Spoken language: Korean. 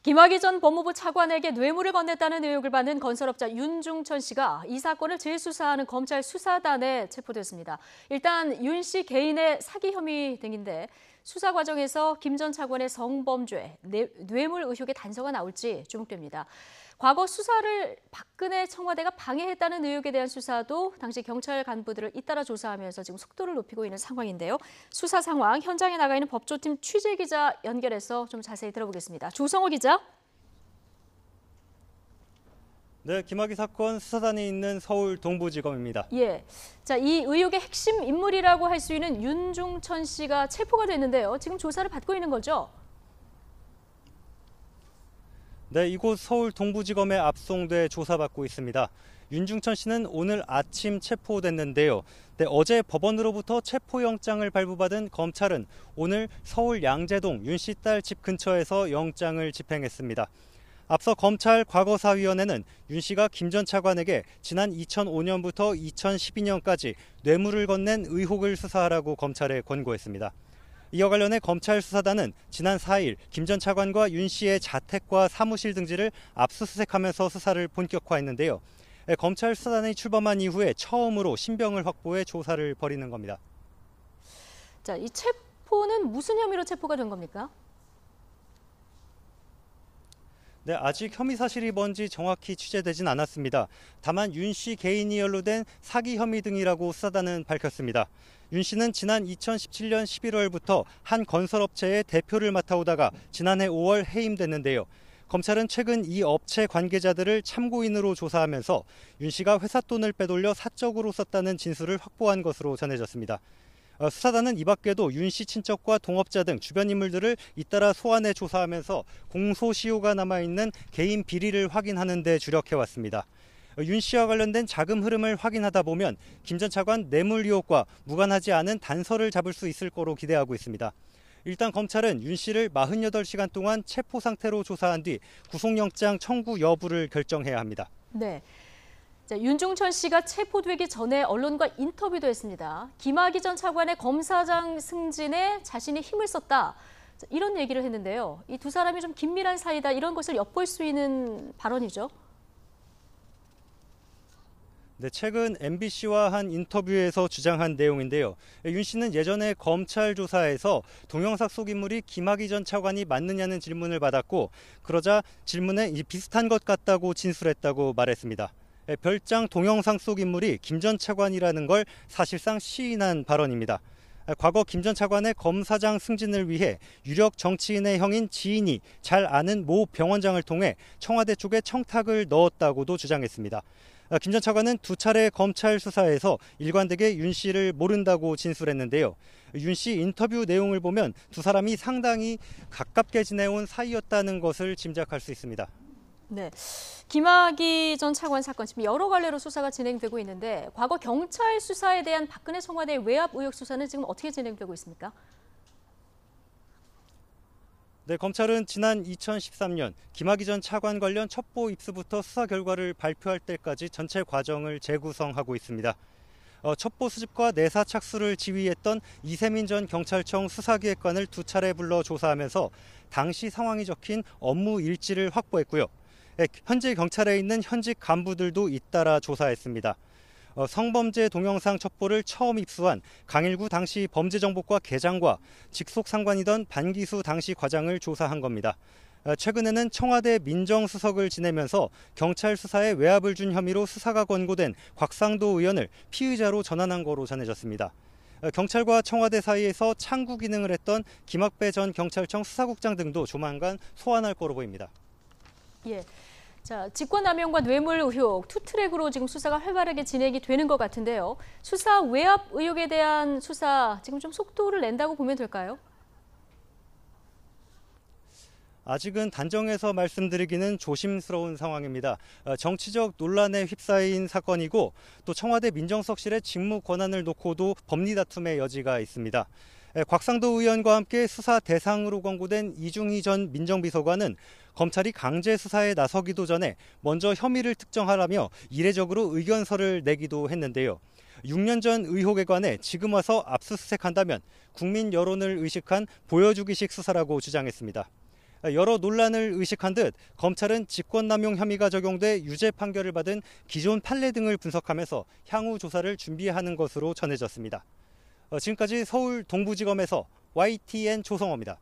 김학의 전 법무부 차관에게 뇌물을 건넸다는 의혹을 받는 건설업자 윤중천 씨가 이 사건을 재수사하는 검찰 수사단에 체포됐습니다. 일단 윤 씨 개인의 사기 혐의 등인데 수사 과정에서 김 전 차관의 성범죄, 뇌물 의혹의 단서가 나올지 주목됩니다. 과거 수사를 박근혜 청와대가 방해했다는 의혹에 대한 수사도 당시 경찰 간부들을 잇따라 조사하면서 지금 속도를 높이고 있는 상황인데요. 수사 상황 현장에 나가 있는 법조팀 취재기자 연결해서 좀 자세히 들어보겠습니다. 조성호 기자. 네, 김학의 사건 수사단이 있는 서울 동부지검입니다. 예, 자, 이 의혹의 핵심 인물이라고 할 수 있는 윤중천 씨가 체포가 됐는데요. 지금 조사를 받고 있는 거죠? 네, 이곳 서울 동부지검에 압송돼 조사받고 있습니다. 윤중천 씨는 오늘 아침 체포됐는데요. 네, 어제 법원으로부터 체포영장을 발부받은 검찰은 오늘 서울 양재동 윤 씨 딸 집 근처에서 영장을 집행했습니다. 앞서 검찰 과거사위원회는 윤 씨가 김 전 차관에게 지난 2005년부터 2012년까지 뇌물을 건넨 의혹을 수사하라고 검찰에 권고했습니다. 이와 관련해 검찰 수사단은 지난 4일 김 전 차관과 윤 씨의 자택과 사무실 등지를 압수수색하면서 수사를 본격화했는데요. 검찰 수사단이 출범한 이후에 처음으로 신병을 확보해 조사를 벌이는 겁니다. 자, 이 체포는 무슨 혐의로 체포가 된 겁니까? 네, 아직 혐의 사실이 뭔지 정확히 취재되진 않았습니다. 다만 윤 씨 개인이 연루된 사기 혐의 등이라고 수사단은 밝혔습니다. 윤 씨는 지난 2017년 11월부터 한 건설업체의 대표를 맡아오다가 지난해 5월 해임됐는데요. 검찰은 최근 이 업체 관계자들을 참고인으로 조사하면서 윤 씨가 회사 돈을 빼돌려 사적으로 썼다는 진술을 확보한 것으로 전해졌습니다. 수사단은 이 밖에도 윤 씨 친척과 동업자 등 주변 인물들을 잇따라 소환해 조사하면서 공소시효가 남아있는 개인 비리를 확인하는 데 주력해왔습니다. 윤 씨와 관련된 자금 흐름을 확인하다 보면 김 전 차관 뇌물 의혹과 무관하지 않은 단서를 잡을 수 있을 거로 기대하고 있습니다. 일단 검찰은 윤 씨를 48시간 동안 체포 상태로 조사한 뒤 구속영장 청구 여부를 결정해야 합니다. 네. 자, 윤중천 씨가 체포되기 전에 언론과 인터뷰도 했습니다. 김학의 전 차관의 검사장 승진에 자신이 힘을 썼다. 자, 이런 얘기를 했는데요. 이 두 사람이 좀 긴밀한 사이다 이런 것을 엿볼 수 있는 발언이죠. 네, 최근 MBC와 한 인터뷰에서 주장한 내용인데요. 윤 씨는 예전에 검찰 조사에서 동영상 속 인물이 김학의 전 차관이 맞느냐는 질문을 받았고 그러자 질문에 비슷한 것 같다고 진술했다고 말했습니다. 별장 동영상 속 인물이 김 전 차관이라는 걸 사실상 시인한 발언입니다. 과거 김 전 차관의 검사장 승진을 위해 유력 정치인의 형인 지인이 잘 아는 모 병원장을 통해 청와대 쪽에 청탁을 넣었다고도 주장했습니다. 김 전 차관은 두 차례 검찰 수사에서 일관되게 윤 씨를 모른다고 진술했는데요. 윤 씨 인터뷰 내용을 보면 두 사람이 상당히 가깝게 지내온 사이였다는 것을 짐작할 수 있습니다. 네, 김학의 전 차관 사건 지금 여러 갈래로 수사가 진행되고 있는데 과거 경찰 수사에 대한 박근혜 청와대의 외압 의혹 수사는 지금 어떻게 진행되고 있습니까? 네, 검찰은 지난 2013년 김학의 전 차관 관련 첩보 입수부터 수사 결과를 발표할 때까지 전체 과정을 재구성하고 있습니다. 첩보 수집과 내사 착수를 지휘했던 이세민 전 경찰청 수사기획관을 두 차례 불러 조사하면서 당시 상황이 적힌 업무 일지를 확보했고요. 현재 경찰에 있는 현직 간부들도 잇따라 조사했습니다. 성범죄 동영상 첩보를 처음 입수한 강일구 당시 범죄정보과 계장과 직속 상관이던 반기수 당시 과장을 조사한 겁니다. 최근에는 청와대 민정수석을 지내면서 경찰 수사에 외압을 준 혐의로 수사가 권고된 곽상도 의원을 피의자로 전환한 거로 전해졌습니다. 경찰과 청와대 사이에서 창구 기능을 했던 김학배 전 경찰청 수사국장 등도 조만간 소환할 거로 보입니다. 예. 자, 직권남용과 뇌물 의혹 투트랙으로 지금 수사가 활발하게 진행이 되는 것 같은데요. 수사 외압 의혹에 대한 수사 지금 좀 속도를 낸다고 보면 될까요? 아직은 단정해서 말씀드리기는 조심스러운 상황입니다. 정치적 논란에 휩싸인 사건이고 또 청와대 민정수석실의 직무 권한을 놓고도 법리 다툼의 여지가 있습니다. 곽상도 의원과 함께 수사 대상으로 권고된 이중희 전 민정비서관은 검찰이 강제 수사에 나서기도 전에 먼저 혐의를 특정하라며 이례적으로 의견서를 내기도 했는데요. 6년 전 의혹에 관해 지금 와서 압수수색한다면 국민 여론을 의식한 보여주기식 수사라고 주장했습니다. 여러 논란을 의식한 듯 검찰은 직권남용 혐의가 적용돼 유죄 판결을 받은 기존 판례 등을 분석하면서 향후 조사를 준비하는 것으로 전해졌습니다. 지금까지 서울 동부지검에서 YTN 조성호입니다.